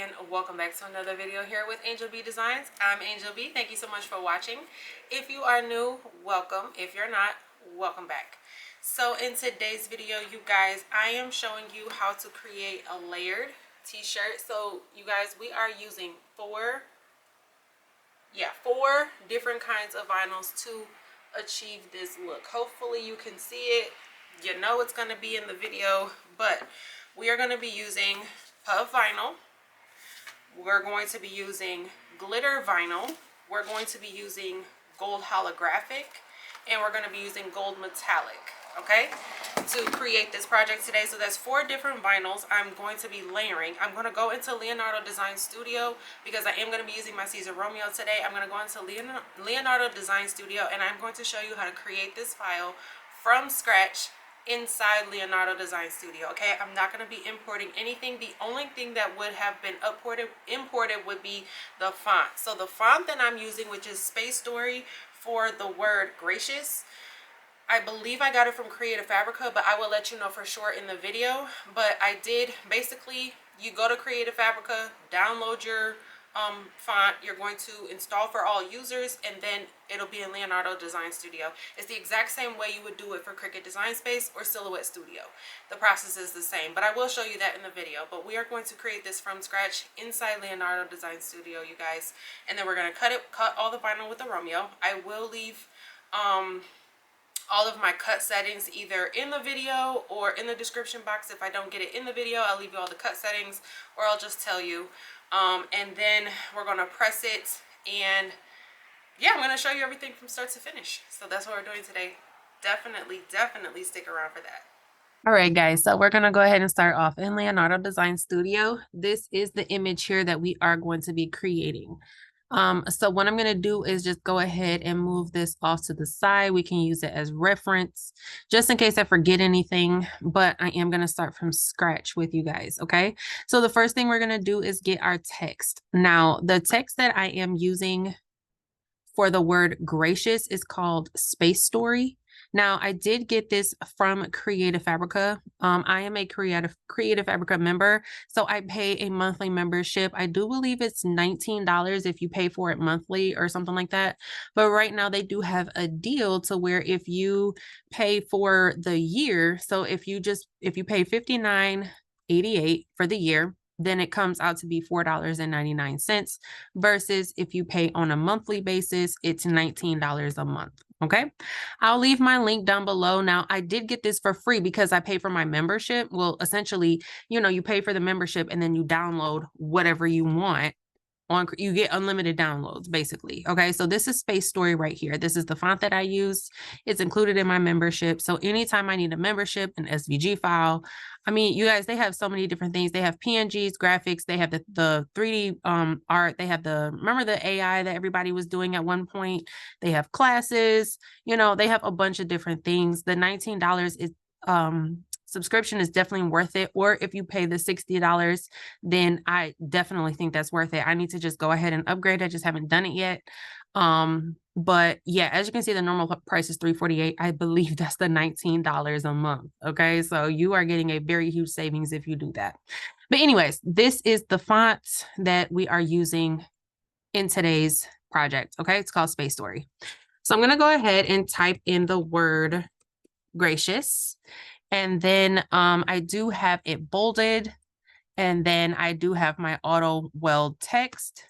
and welcome back to another video here with Angel B Designs. I'm Angel B. Thank you so much for watching. If you are new, welcome. If you're not, welcome back. So in today's video, you guys, I am showing you how to create a layered t-shirt. So you guys, we are using four different kinds of vinyls to achieve this look. Hopefully you can see it. You know it's going to be in the video, but we are going to be using puff vinyl. We're going to be using glitter vinyl. We're going to be using gold holographic, and we're going to be using gold metallic, okay, to create this project today. So that's 4 different vinyls I'm going to be layering. I'm going to go into Leonardo Design Studio because I am going to be using my Siser Romeo today. I'm going to go into Leonardo Design Studio, and I'm going to show you how to create this file from scratch inside Leonardo Design Studio. Okay, I'm not going to be importing anything. The only thing that would have been imported would be the font. So the font that I'm using, which is Space Story for the word gracious, I believe I got it from Creative Fabrica, but I will let you know for sure in the video. But I did, basically, you go to Creative Fabrica, download your font. You're going to install for all users, and then it'll be in Leonardo Design Studio. It's the exact same way you would do it for Cricut Design Space or Silhouette Studio. The process is the same, but I will show you that in the video. But we are going to create this from scratch inside Leonardo Design Studio, you guys, and then we're going to cut all the vinyl with the Romeo. I will leave all of my cut settings either in the video or in the description box. If I don't get it in the video, I'll leave you all the cut settings, or I'll just tell you. And then we're going to press it, and yeah, I'm going to show you everything from start to finish. So that's what we're doing today. Definitely stick around for that. All right, guys, so we're going to go ahead and start off in Leonardo Design Studio. This is the image here that we are going to be creating. So what I'm going to do is just go ahead and move this off to the side. We can use it as reference just in case I forget anything, but I am going to start from scratch with you guys. Okay. So the first thing we're going to do is get our text. Now, the text that I am using for the word gracious is called Space Story. Now, I did get this from Creative Fabrica. I am a Creative Fabrica member, so I pay a monthly membership. I do believe it's $19 if you pay for it monthly or something like that. But right now they do have a deal to where if you pay for the year, so if you pay $59.88 for the year, then it comes out to be $4.99 versus if you pay on a monthly basis, it's $19 a month. Okay, I'll leave my link down below. Now, I did get this for free because I pay for my membership. Well, essentially, you pay for the membership and then you download whatever you want. You get unlimited downloads, basically. Okay, so this is Space Story right here. This is the font that I use. It's included in my membership. So anytime I need a membership, an SVG file, I mean, you guys, they have so many different things. They have PNGs, graphics. They have the 3D art. They have remember the AI that everybody was doing at one point? They have classes. They have a bunch of different things. The $19 is subscription is definitely worth it. Or if you pay the $60, then I definitely think that's worth it. I need to just go ahead and upgrade. I just haven't done it yet. But yeah, as you can see, the normal price is $348. I believe that's the $19 a month. Okay, so you are getting a very huge savings if you do that. But anyways, this is the font that we are using in today's project. Okay, it's called Space Story. So I'm going to go ahead and type in the word gracious. And then I do have it bolded, and then I do have my auto weld text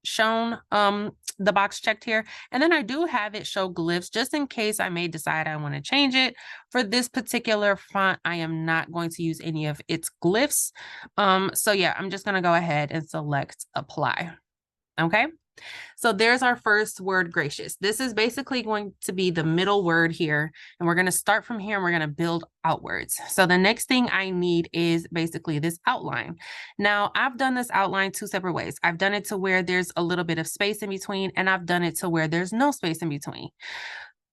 shown, the box checked here. And then I do have it show glyphs just in case I may decide I want to change it. For this particular font, I am not going to use any of its glyphs. So yeah, I'm just going to go ahead and select apply. Okay. So there's our first word, gracious. This is basically going to be the middle word here. And we're going to start from here and we're going to build outwards. So the next thing I need is basically this outline. Now, I've done this outline 2 separate ways. I've done it to where there's a little bit of space in between, and I've done it to where there's no space in between.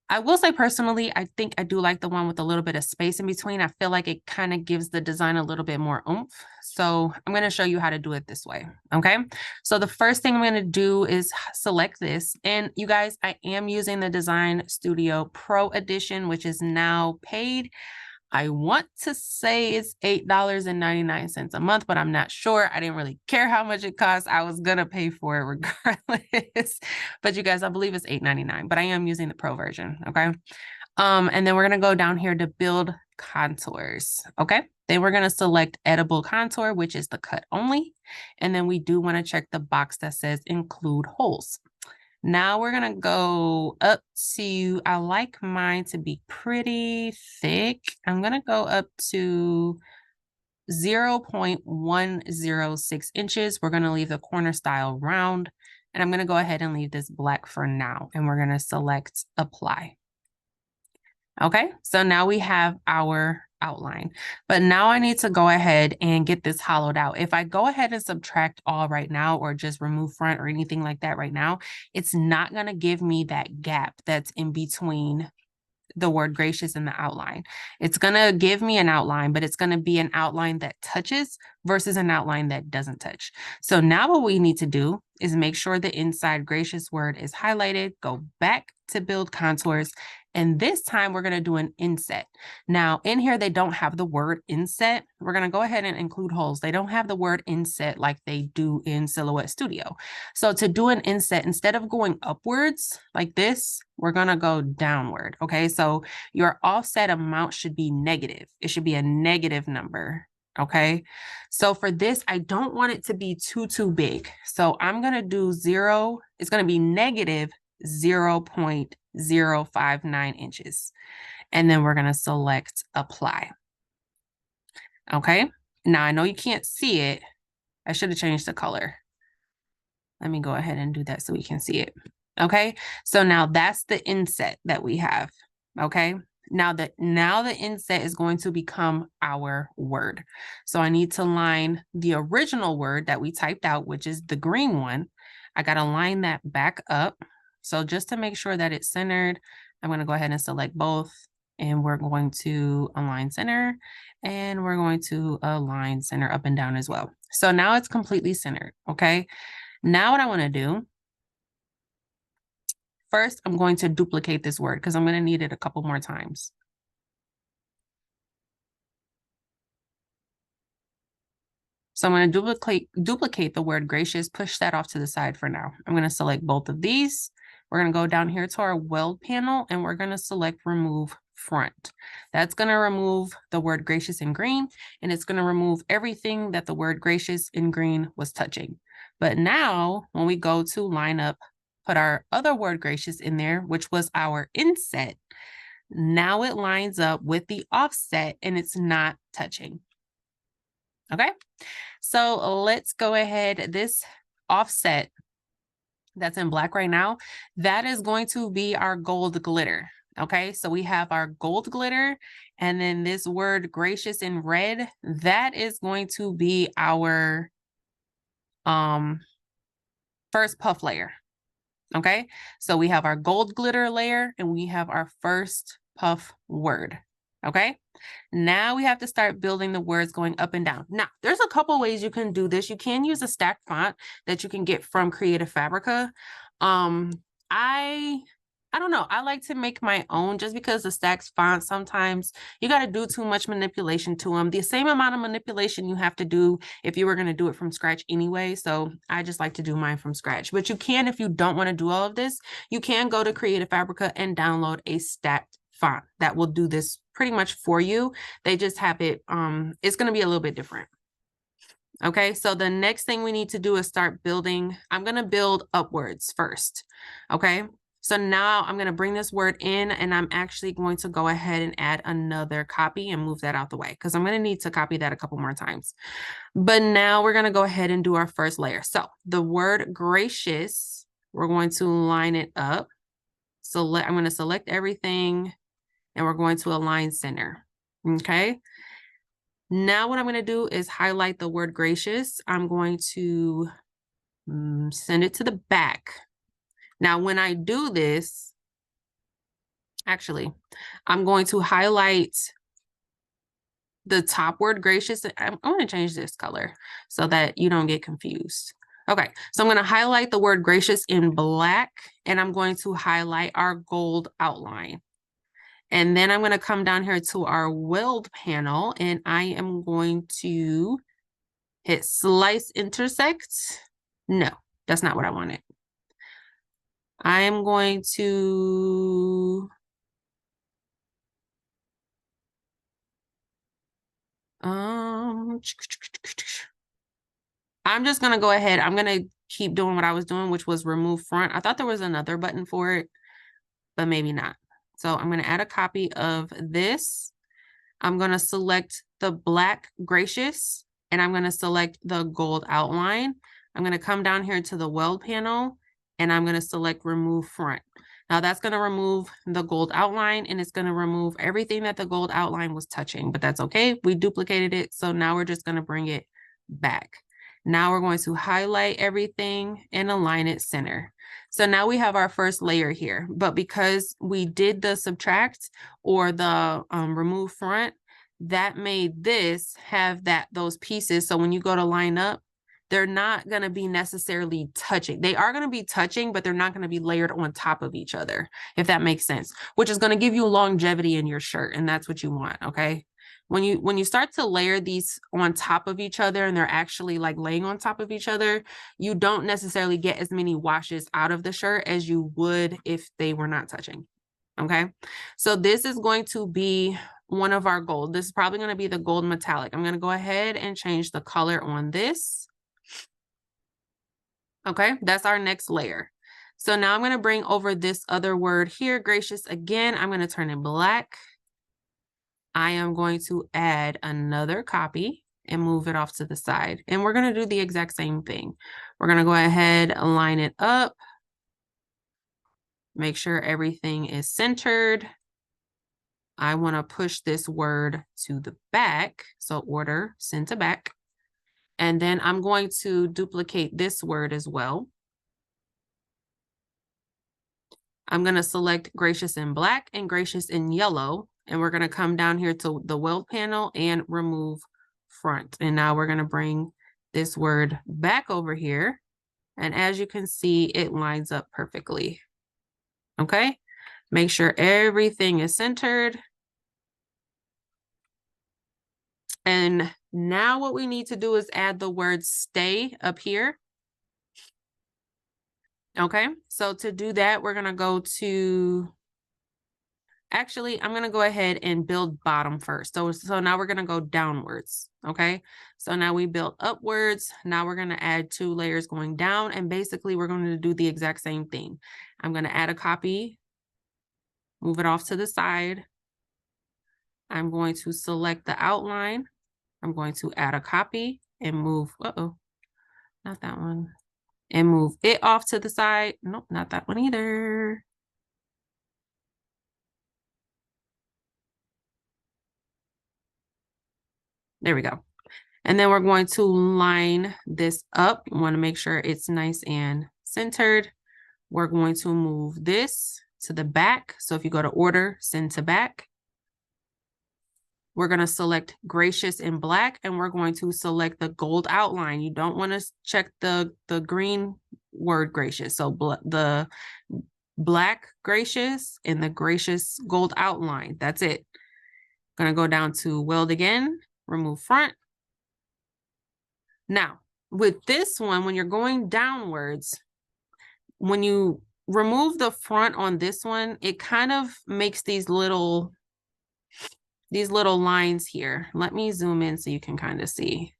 I will say personally, I think I do like the one with a little bit of space in between. I feel like it kind of gives the design a little bit more oomph. So I'm going to show you how to do it this way. Okay. So the first thing I'm going to do is select this. And you guys, I am using the Design Studio Pro Edition, which is now paid. I want to say it's $8.99 a month, but I'm not sure. I didn't really care how much it costs. I was going to pay for it regardless. But you guys, I believe it's $8.99, but I am using the Pro version. Okay. And then we're going to go down here to build contours. Okay. Then we're going to select edible contour, which is the cut only. And then we do want to check the box that says include holes. Now we're going to go up to, I like mine to be pretty thick. I'm going to go up to 0.106 inches. We're going to leave the corner style round. And I'm going to go ahead and leave this black for now. And we're going to select apply. Okay, so now we have our outline, but now I need to go ahead and get this hollowed out. If I go ahead and subtract all right now, or just remove front or anything like that right now, it's not going to give me that gap that's in between the word gracious and the outline. It's going to give me an outline, but it's going to be an outline that touches versus an outline that doesn't touch. So now what we need to do is make sure the inside gracious word is highlighted, go back to build contours, and this time we're going to do an inset. Now in here, they don't have the word inset. We're going to go ahead and include holes. They don't have the word inset like they do in Silhouette Studio. So to do an inset, instead of going upwards like this, we're going to go downward. Okay. So your offset amount should be negative. It should be a negative number. Okay. So for this, I don't want it to be too big. So I'm going to do 0. It's going to be negative 0.059 inches. And then we're going to select apply. Okay. Now I know you can't see it. I should have changed the color. Let me go ahead and do that so we can see it. Okay. So now that's the inset that we have. Okay. Now the inset is going to become our word. So I need to line the original word that we typed out, which is the green one. I got to line that back up. So just to make sure that it's centered, I'm going to go ahead and select both, and we're going to align center, and we're going to align center up and down as well. So now it's completely centered. Okay. Now what I want to do, first, I'm going to duplicate this word because I'm going to need it a couple more times. So I'm going to duplicate the word gracious, push that off to the side for now. I'm going to select both of these. We're going to go down here to our weld panel, and we're going to select remove front. That's going to remove the word gracious in green, and it's going to remove everything that the word gracious in green was touching. But now when we go to line up, put our other word gracious in there, which was our inset, now it lines up with the offset and it's not touching. Okay, so let's go ahead. This offset that's in black right now, that is going to be our gold glitter. Okay, so we have our gold glitter, and then this word gracious in red, that is going to be our first puff layer. Okay, so we have our gold glitter layer and we have our first puff word. Okay, now we have to start building the words going up and down. Now, there's a couple ways you can do this. You can use a stacked font that you can get from Creative Fabrica. I don't know. I like to make my own just because the stacked fonts, sometimes you got to do too much manipulation to them. The same amount of manipulation you have to do if you were going to do it from scratch anyway. So I just like to do mine from scratch. But you can, if you don't want to do all of this, you can go to Creative Fabrica and download a stacked font that will do this pretty much for you. They just have it, it's going to be a little bit different. Okay, so the next thing we need to do is start building. I'm going to build upwards first. Okay, so now I'm going to bring this word in, and I'm actually going to go ahead and add another copy and move that out the way because I'm going to need to copy that a couple more times. But now we're going to go ahead and do our first layer. So the word gracious, we're going to line it up. So I'm going to select everything, and we're going to align center. Okay. Now what I'm going to do is highlight the word gracious. I'm going to send it to the back. Now, when I do this, actually, I'm going to highlight the top word gracious. I'm going to change this color so that you don't get confused. Okay, so I'm going to highlight the word gracious in black, and I'm going to highlight our gold outline. And then I'm going to come down here to our weld panel, and I am going to hit slice intersect. No, that's not what I wanted. I am going to I'm just gonna go ahead. I'm gonna keep doing what I was doing, which was remove front. I thought there was another button for it, but maybe not. So I'm gonna add a copy of this. I'm gonna select the black gracious, and I'm gonna select the gold outline. I'm gonna come down here to the weld panel, and I'm gonna select remove front. Now that's gonna remove the gold outline, and it's gonna remove everything that the gold outline was touching, but that's okay. We duplicated it, so now we're just gonna bring it back. Now we're going to highlight everything and align it center. So now we have our first layer here, but because we did the subtract or the remove front, that made this have those pieces. So when you go to line up, they're not going to be necessarily touching. They are going to be touching, but they're not going to be layered on top of each other, if that makes sense, which is going to give you longevity in your shirt. And that's what you want. Okay. When you start to layer these on top of each other and they're actually like laying on top of each other, you don't necessarily get as many washes out of the shirt as you would if they were not touching. Okay. So this is going to be one of our gold. This is probably going to be the gold metallic. I'm going to go ahead and change the color on this. Okay, that's our next layer. So now I'm going to bring over this other word here, gracious again. I'm going to turn it black. I am going to add another copy and move it off to the side. And we're going to do the exact same thing. We're going to go ahead, align it up. Make sure everything is centered. I want to push this word to the back. So order, send to back. And then I'm going to duplicate this word as well. I'm going to select gracious in black and gracious in yellow. And we're going to come down here to the weld panel and remove front. And now we're going to bring this word back over here. And as you can see, it lines up perfectly. Okay. Make sure everything is centered. And now what we need to do is add the word stay up here. Okay, so to do that, we're going to go to, actually, I'm going to go ahead and build bottom first. So now we're going to go downwards. Okay, so now we built upwards. Now we're going to add 2 layers going down. And basically, we're going to do the exact same thing. I'm going to add a copy, move it off to the side. I'm going to select the outline. I'm going to add a copy and move, not that one. And move it off to the side. Nope, not that one either. There we go. And then we're going to line this up. You want to make sure it's nice and centered. We're going to move this to the back. So if you go to order, send to back. We're going to select gracious in black, and we're going to select the gold outline. You don't want to check the green word gracious. So the black gracious and the gracious gold outline. That's it. Going to go down to weld again, remove front. Now, with this one, when you're going downwards, when you remove the front on this one, it kind of makes these little lines here. Let me zoom in so you can kind of see.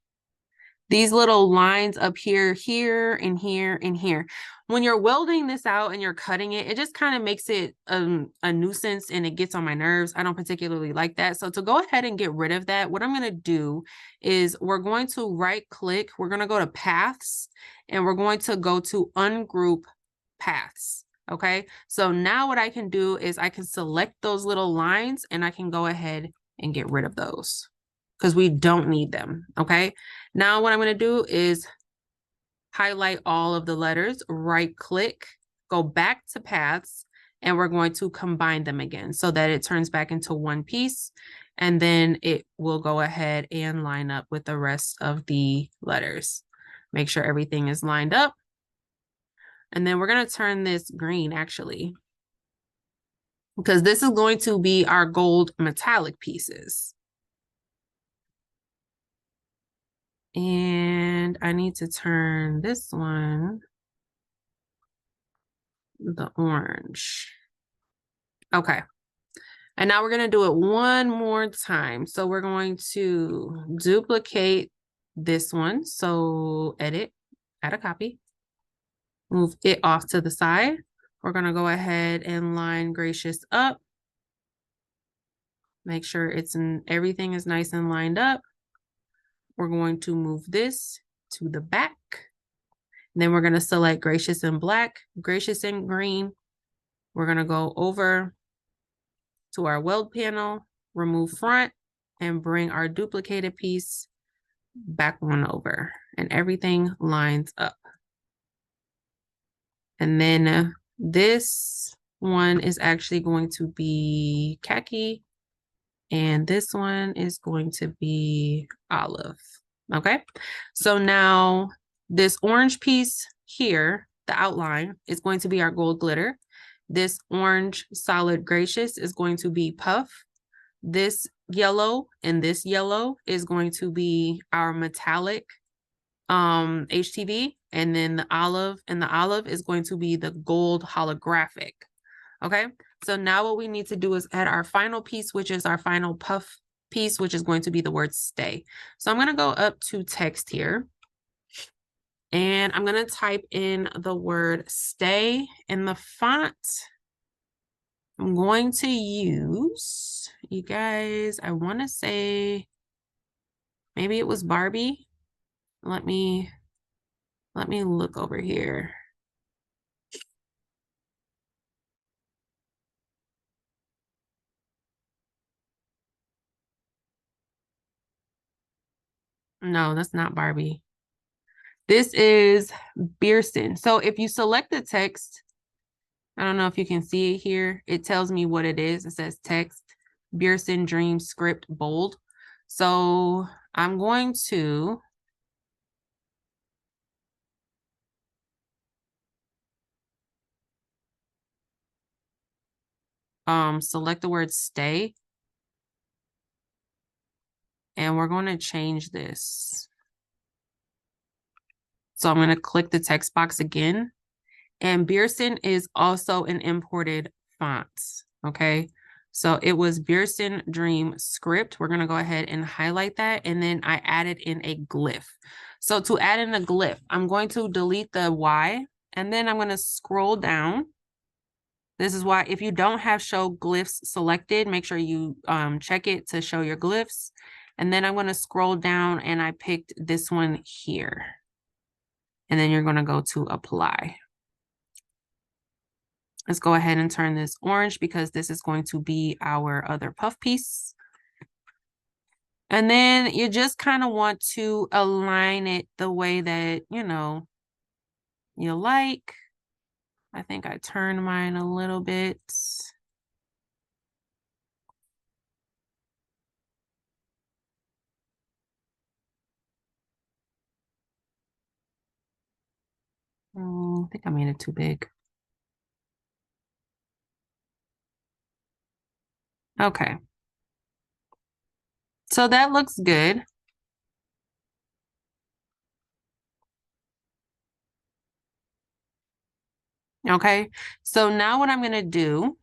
These little lines up here, here, and here, and here. When you're welding this out and you're cutting it, it just kind of makes it a nuisance and it gets on my nerves. I don't particularly like that. So to go ahead and get rid of that, what I'm going to do is we're going to right click. We're going to go to paths and we're going to go to ungroup paths. Okay. So now what I can do is I can select those little lines and I can go ahead and get rid of those because we don't need them. Okay. Now what I'm going to do is highlight all of the letters, right click, go back to paths, and we're going to combine them again so that it turns back into one piece. And then it will go ahead and line up with the rest of the letters. Make sure everything is lined up. And then we're going to turn this green actually. because this is going to be our gold metallic pieces. And I need to turn this one the orange. Okay. And now we're going to do it one more time. So we're going to duplicate this one. So edit, add a copy, move it off to the side. We're going to go ahead and line Gracious up. Make sure everything is nice and lined up. We're going to move this to the back. And then we're going to select Gracious in black, Gracious in green. We're going to go over to our weld panel, remove front, and bring our duplicated piece back on over. And everything lines up. And then this one is actually going to be khaki. And this one is going to be olive. Okay. So now this orange piece here, the outline, is going to be our gold glitter. This orange solid Gracious is going to be puff. This yellow and this yellow is going to be our metallic HTV. And then the olive is going to be the gold holographic. Okay. So now what we need to do is add our final piece, which is our final puff piece, which is going to be the word stay. So I'm going to go up to text here. And I'm going to type in the word stay in the font. I'm going to use, you guys, I want to say, maybe it was Barbie. Let me look over here. No, that's not Barbie. This is Beerson. So if you select the text, I don't know if you can see it here. It tells me what it is. It says text, Beerson Dream Script Bold. So I'm going to select the word stay. And we're going to change this. So I'm going to click the text box again. And Beerson is also an imported font. Okay. So it was Beerson Dream Script. We're going to go ahead and highlight that. And then I added in a glyph. So to add in a glyph, I'm going to delete the Y. And then I'm going to scroll down. This is why if you don't have show glyphs selected, make sure you check it to show your glyphs. And then I'm going to scroll down and I picked this one here. And then you're going to go to apply. Let's go ahead and turn this orange because this is going to be our other puff piece. And then you just kind of want to align it the way that, you know, you like. I think I turned mine a little bit. I think I made it too big. Okay. So that looks good. Okay. So now what I'm going to do,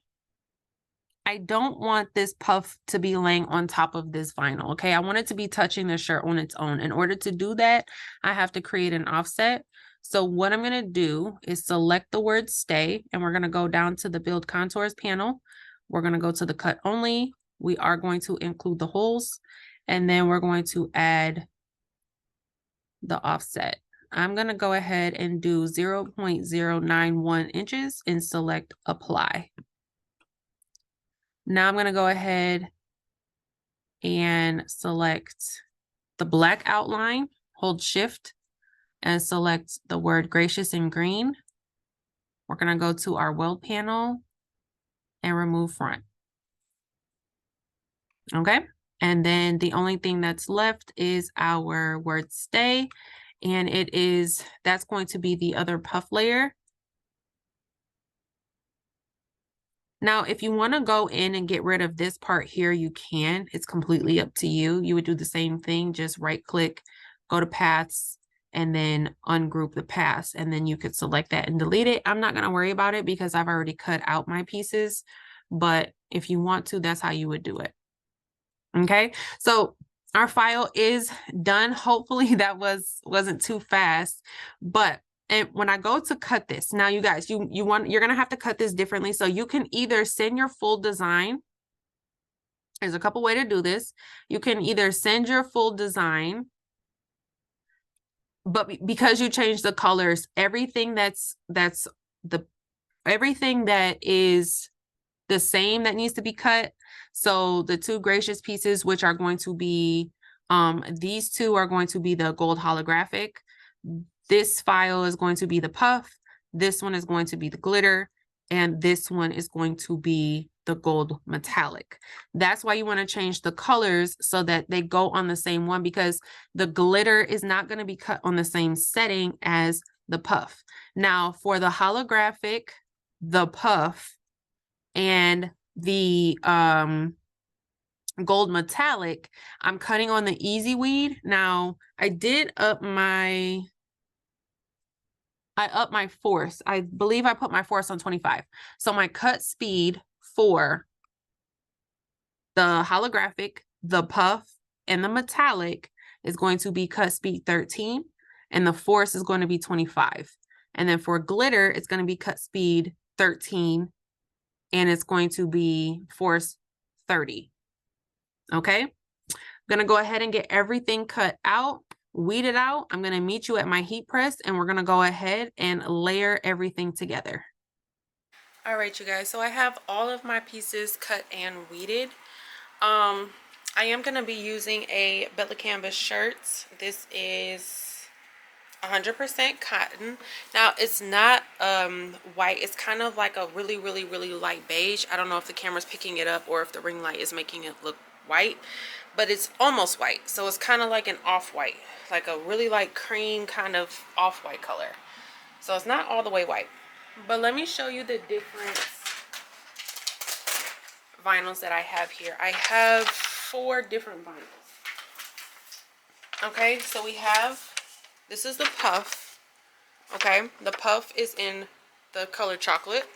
I don't want this puff to be laying on top of this vinyl. Okay. I want it to be touching the shirt on its own. In order to do that, I have to create an offset. So what I'm going to do is select the word stay, and we're going to go down to the build contours panel. We're going to go to the cut only. We are going to include the holes, and then we're going to add the offset. I'm going to go ahead and do 0.091 inches and select apply. Now I'm going to go ahead and select the black outline, hold shift and select the word gracious in green. We're going to go to our weld panel and remove front. Okay. And then the only thing that's left is our word stay. And that's going to be the other puff layer. Now, if you want to go in and get rid of this part here, you can. It's completely up to you. You would do the same thing, just right click, go to paths, and then ungroup the paths, and then you could select that and delete it. I'm not going to worry about it because I've already cut out my pieces, but if you want to, that's how you would do it. Okay, so our file is done. Hopefully that wasn't too fast, but and when I go to cut this, now you guys, you're gonna have to cut this differently. So you can either send your full design. There's a couple ways to do this. You can either send your full design, but because you changed the colors, everything everything that is the same that needs to be cut. So the two gracious pieces, which are going to be, these two are going to be the gold holographic. This file is going to be the puff. This one is going to be the glitter. And this one is going to be the gold metallic. That's why you want to change the colors so that they go on the same one, because the glitter is not going to be cut on the same setting as the puff. Now for the holographic, the puff, and the gold metallic, I'm cutting on the easy weed. Now I upped my force. I believe I put my force on 25. So my cut speed for the holographic, the puff, and the metallic is going to be cut speed 13, and the force is going to be 25. And then for glitter, it's going to be cut speed 13, and it's going to be force 30. Okay, I'm going to go ahead and get everything cut out, weed it out. I'm going to meet you at my heat press, and we're going to go ahead and layer everything together. All right, you guys, so I have all of my pieces cut and weeded. I am going to be using a Bella Canvas shirts. This is 100% cotton. Now it's not white. It's kind of like a really light beige. I don't know if the camera's picking it up or if the ring light is making it look white, but it's almost white. So it's kind of like an off-white, like a really light cream kind of off-white color. So it's not all the way white. But let me show you the different vinyls that I have here. I have 4 different vinyls. Okay, so we have, this is the puff. Okay, the puff is in the color chocolate.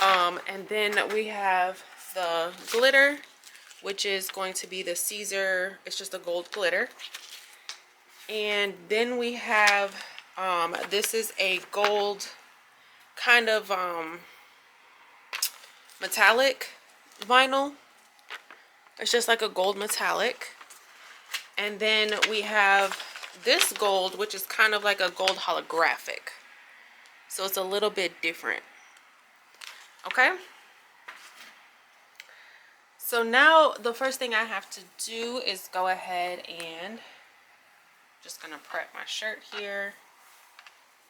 And then we have the glitter, which is going to be the Siser, it's just a gold glitter. And then we have, this is a gold kind of metallic vinyl. It's just like a gold metallic. And then we have this gold, which is kind of like a gold holographic. So it's a little bit different. Okay. So now the first thing I have to do is go ahead and just gonna prep my shirt here.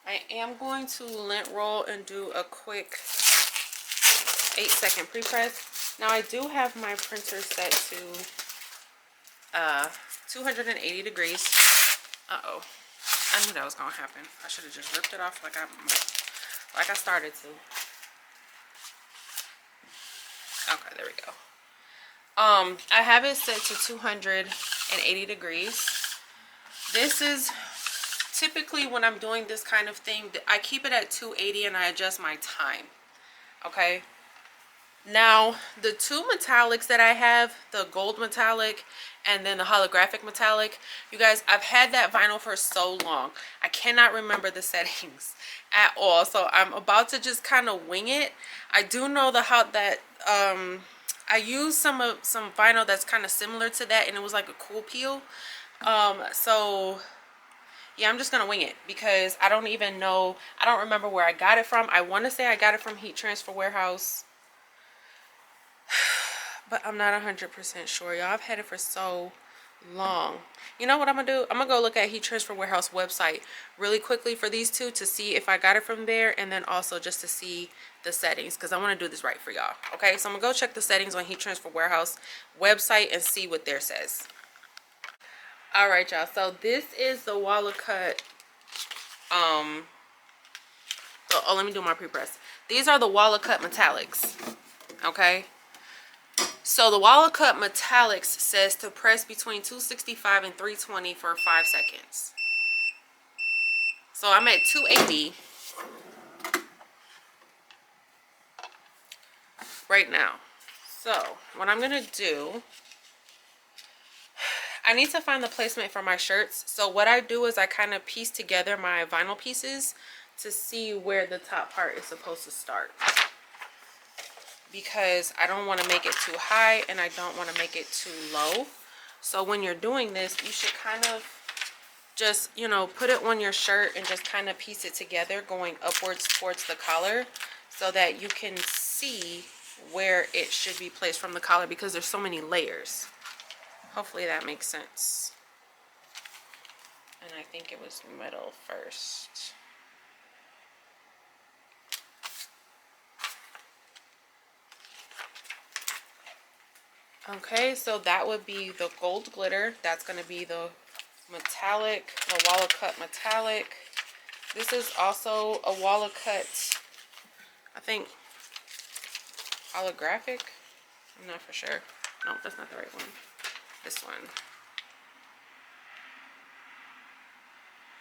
I am going to lint roll and do a quick 8-second pre-press. Now I do have my printer set to 280 degrees. Uh-oh. I knew that was gonna happen. I should have just ripped it off like I started to. Okay, there we go. I have it set to 280 degrees. This is typically when I'm doing this kind of thing, I keep it at 280 and I adjust my time. Okay. Now, the 2 metallics that I have, the gold metallic and then the holographic metallic, you guys, I've had that vinyl for so long. I cannot remember the settings at all. So I'm about to just kind of wing it. I do know I used some vinyl that's kind of similar to that, and it was like a cool peel. So yeah, I'm just gonna wing it because I don't even know, I don't remember where I got it from. I want to say I got it from Heat Transfer Warehouse, but I'm not 100% sure, y'all. I've had it for so long. You know what I'm gonna do? I'm gonna go look at Heat Transfer Warehouse website really quickly for these two to see if I got it from there, and then also just to see the settings, because I want to do this right for y'all. Okay, so I'm gonna go check the settings on Heat Transfer Warehouse website and see what theirs says. All right, y'all, so this is the Walla Cut. Let me do my pre-press. These are the Walla Cut metallics. okay? So the Wall Cut Metallics says to press between 265 and 320 for 5 seconds. So I'm at 280 right now. So what I'm gonna do, I need to find the placement for my shirts. So what I do is I kind of piece together my vinyl pieces to see where the top part is supposed to start, because I don't want to make it too high and I don't want to make it too low. So when you're doing this, you should kind of just, you know, put it on your shirt and just kind of piece it together going upwards towards the collar, so that you can see where it should be placed from the collar, because there's so many layers. Hopefully that makes sense. And I think it was middle first. Okay, so that would be the gold glitter. That's going to be the metallic, the Wall Cut metallic. This is also a Wall Cut, I think, holographic. I'm not for sure. No, that's not the right one. This one.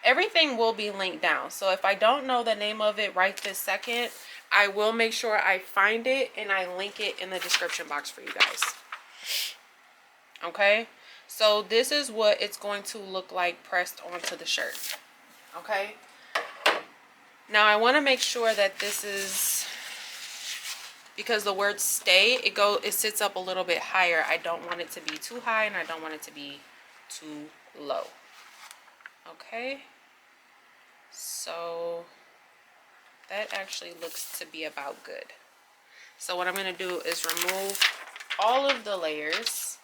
Everything will be linked down. So if I don't know the name of it right this second, I will make sure I find it and I link it in the description box for you guys. Okay, so this is what it's going to look like pressed onto the shirt. Okay, now I want to make sure that this is, because the word stay, it sits up a little bit higher. I don't want it to be too high and I don't want it to be too low. Okay, so that actually looks to be about good. So what I'm going to do is remove all of the layers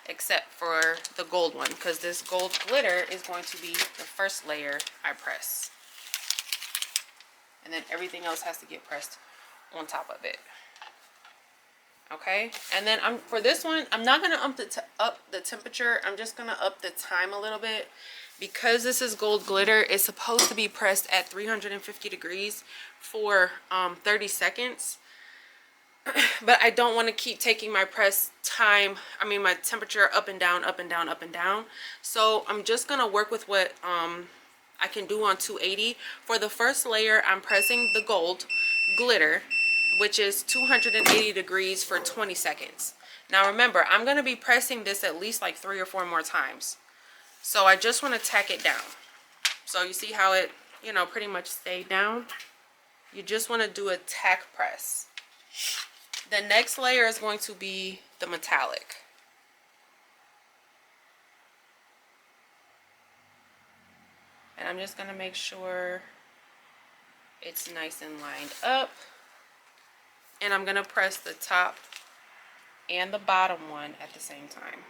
except for the gold one, because this gold glitter is going to be the first layer I press, and then everything else has to get pressed on top of it. Okay, and then for this one, I'm not going to up the temperature. I'm just going to up the time a little bit, because this is gold glitter. It's supposed to be pressed at 350 degrees for 30 seconds. But I don't want to keep taking my press time, my temperature up and down, up and down, up and down. So I'm just going to work with what I can do on 280. For the first layer, I'm pressing the gold glitter, which is 280 degrees for 20 seconds. Now remember, I'm going to be pressing this at least like 3 or 4 more times. So I just want to tack it down. So you see how it, pretty much stayed down? You just want to do a tack press. The next layer is going to be the metallic. And I'm just going to make sure it's nice and lined up. And I'm going to press the top and the bottom one at the same time.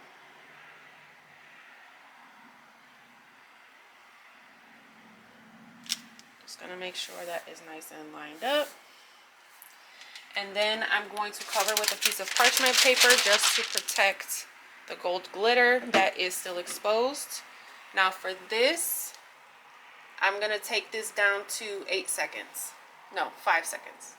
Just going to make sure that is nice and lined up. And then I'm going to cover with a piece of parchment paper just to protect the gold glitter that is still exposed. Now for this, I'm going to take this down to 8 seconds. No, 5 seconds.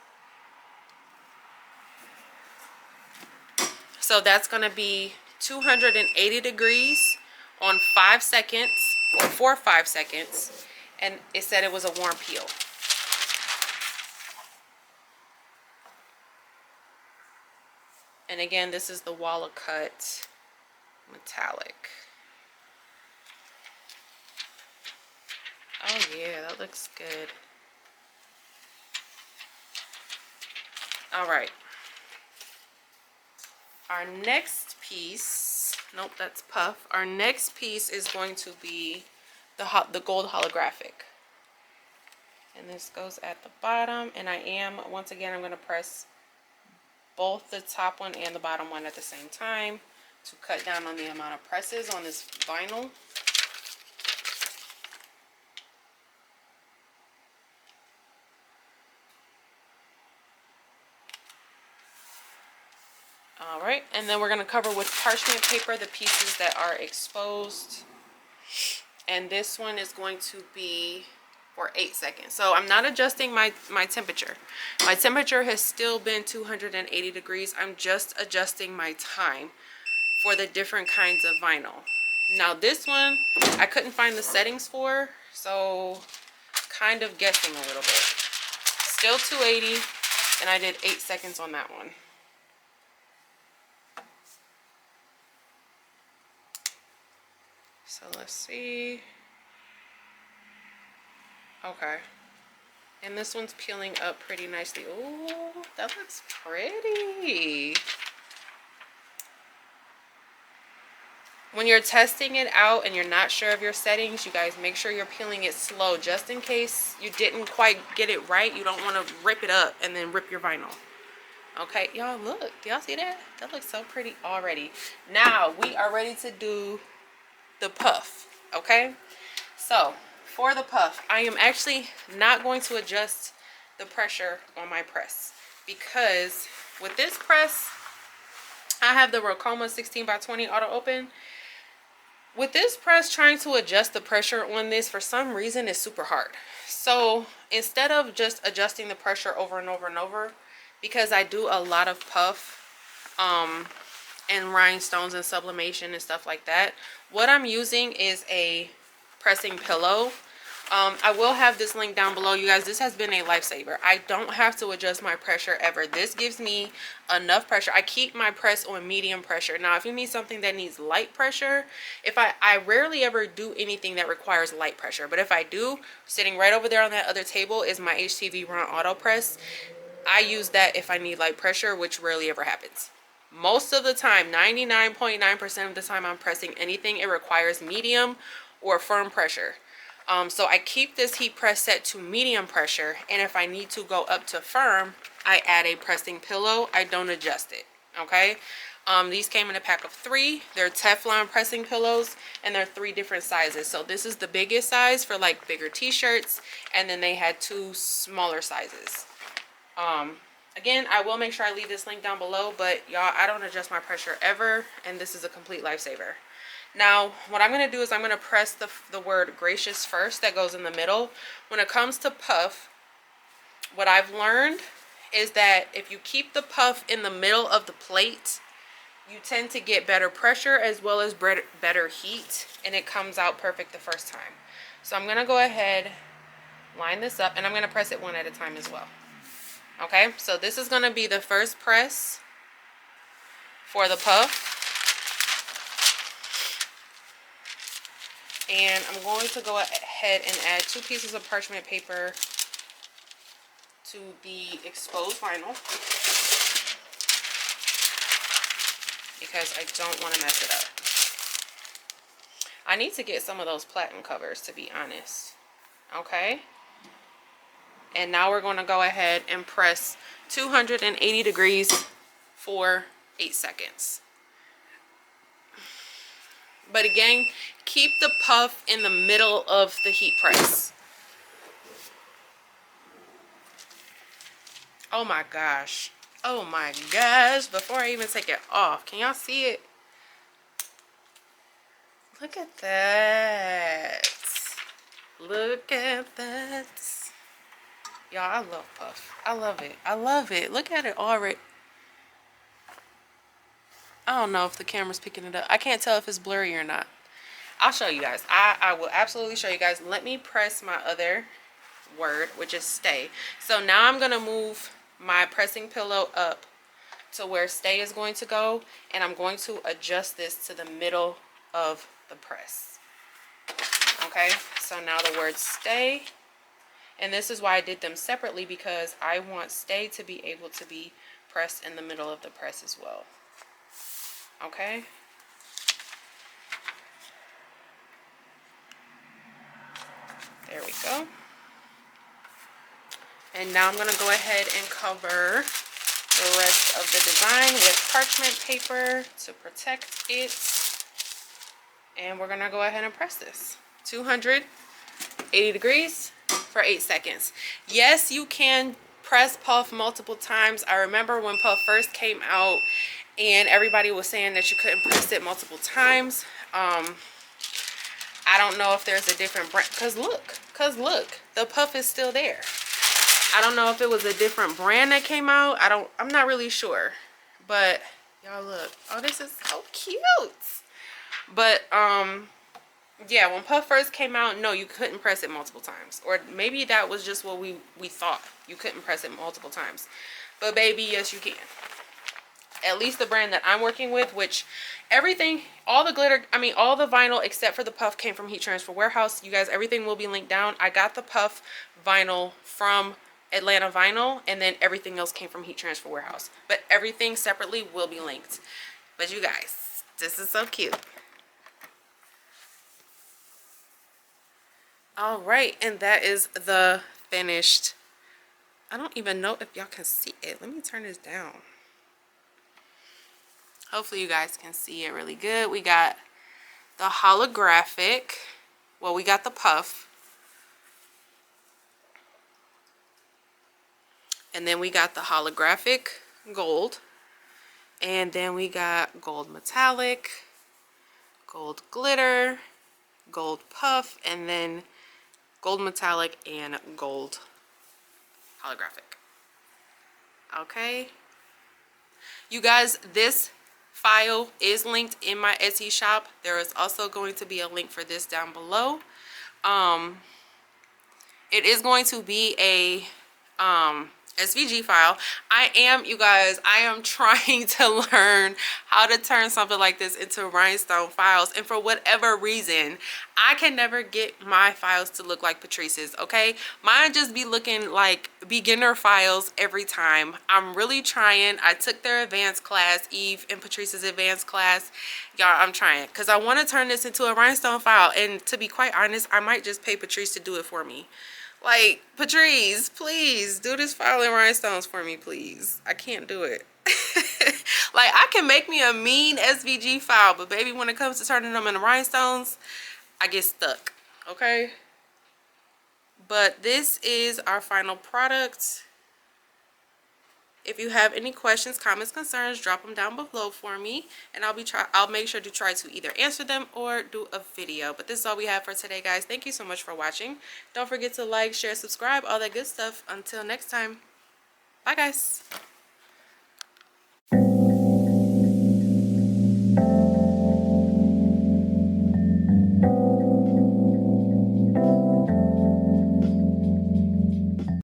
So that's going to be 280 degrees on 5 seconds, or for 5 seconds. And it said it was a warm peel. And again, this is the Wall Cut metallic. Oh yeah, that looks good. All right. Our next piece, nope, that's puff. Our next piece is going to be the gold holographic. And this goes at the bottom. And once again, I'm going to press both the top one and the bottom one at the same time to cut down on the amount of presses on this vinyl. All right, and then we're going to cover with parchment paper the pieces that are exposed. And this one is going to be for 8 seconds. So I'm not adjusting my temperature. My temperature has still been 280 degrees. I'm just adjusting my time for the different kinds of vinyl. Now this one, I couldn't find the settings for, so kind of guessing a little bit. Still 280, and I did 8 seconds on that one. So let's see. Okay. And this one's peeling up pretty nicely. Ooh, that looks pretty. When you're testing it out and you're not sure of your settings, you guys make sure you're peeling it slow, just in case you didn't quite get it right. You don't want to rip it up and then rip your vinyl. Okay, y'all, look. Do y'all see that? That looks so pretty already. Now we are ready to do the puff. Okay, so for the puff, I am actually not going to adjust the pressure on my press, because with this press, I have the Ricoma 16x20 auto open. With this press, trying to adjust the pressure on this for some reason is super hard. So instead of just adjusting the pressure over and over and over, because I do a lot of puff and rhinestones and sublimation and stuff like that, what I'm using is a pressing pillow. I will have this link down below, you guys. This has been a lifesaver. I don't have to adjust my pressure ever. This gives me enough pressure. I keep my press on medium pressure. Now if you need something that needs light pressure, I rarely ever do anything that requires light pressure, but if I do, sitting right over there on that other table is my HTV Run Auto Press. I use that if I need light pressure, which rarely ever happens. Most of the time, 99.9% of the time I'm pressing anything, it requires medium or firm pressure. So I keep this heat press set to medium pressure, and if I need to go up to firm, I add a pressing pillow. I don't adjust it. Okay, these came in a pack of 3. They're Teflon pressing pillows, and they're 3 different sizes. So this is the biggest size for like bigger t-shirts, and then they had 2 smaller sizes. Again, I will make sure I leave this link down below, but y'all, I don't adjust my pressure ever, and this is a complete lifesaver. Now, what I'm going to do is I'm going to press the word gracious first that goes in the middle. When it comes to puff, what I've learned is that if you keep the puff in the middle of the plate, you tend to get better pressure as well as better heat, and it comes out perfect the first time. So I'm going to go ahead, line this up, and I'm going to press it one at a time as well. Okay, so this is going to be the first press for the puff. And I'm going to go ahead and add 2 pieces of parchment paper to the exposed vinyl, because I don't want to mess it up. I need to get some of those platinum covers, to be honest. Okay. And now we're going to go ahead and press 280 degrees for 8 seconds. But again, keep the puff in the middle of the heat press. Oh my gosh. Oh my gosh. Before I even take it off, can y'all see it? Look at that. Look at that. Y'all, I love puff. I love it. I love it. Look at it already. I don't know if the camera's picking it up. I can't tell if it's blurry or not. I'll show you guys. I will absolutely show you guys. Let me press my other word, which is stay. So now I'm going to move my pressing pillow up to where stay is going to go, and I'm going to adjust this to the middle of the press. Okay, so now the word stay, and this is why I did them separately, because I want stay to be able to be pressed in the middle of the press as well. Okay. There we go. And now I'm going to go ahead and cover the rest of the design with parchment paper to protect it. And we're going to go ahead and press this. 280 degrees for 8 seconds. Yes, you can press puff multiple times. I remember when puff first came out and everybody was saying that you couldn't press it multiple times. I don't know if there's a different brand, cause look, the puff is still there. I don't know if it was a different brand that came out. I'm not really sure. But y'all look. Oh, this is so cute. But yeah, when puff first came out, no, you couldn't press it multiple times. Or maybe that was just what we thought. You couldn't press it multiple times. But baby, yes you can. At least the brand that I'm working with, which everything, all the glitter, I mean all the vinyl except for the puff came from Heat Transfer Warehouse. You guys, everything will be linked down. I got the puff vinyl from Atlanta Vinyl, and then everything else came from Heat Transfer Warehouse. But everything separately will be linked. But you guys, this is so cute. All right, and that is the finished. I don't even know if y'all can see it. Let me turn this down. Hopefully you guys can see it really good. We got the holographic. Well, we got the puff. And then we got the holographic gold. And then we got gold metallic, gold glitter, gold puff, and then gold metallic and gold holographic. Okay. You guys, this file is linked in my Etsy shop. There is also going to be a link for this down below. It is going to be a SVG file. You guys, I am trying to learn how to turn something like this into rhinestone files, and for whatever reason I can never get my files to look like Patrice's. Okay, mine just be looking like beginner files every time. I'm really trying. I took their advanced class, Eve and Patrice's advanced class. Y'all, I'm trying because I want to turn this into a rhinestone file, and to be quite honest, I might just pay Patrice to do it for me. Like, Patrice, please do this file in rhinestones for me, please. I can't do it. Like, I can make me a mean SVG file, but baby, when it comes to turning them into rhinestones, I get stuck, okay? But this is our final product. If you have any questions, comments, concerns, drop them down below for me, and I'll make sure to try to either answer them or do a video. But this is all we have for today, guys. Thank you so much for watching. Don't forget to like, share, subscribe, all that good stuff. Until next time, bye guys.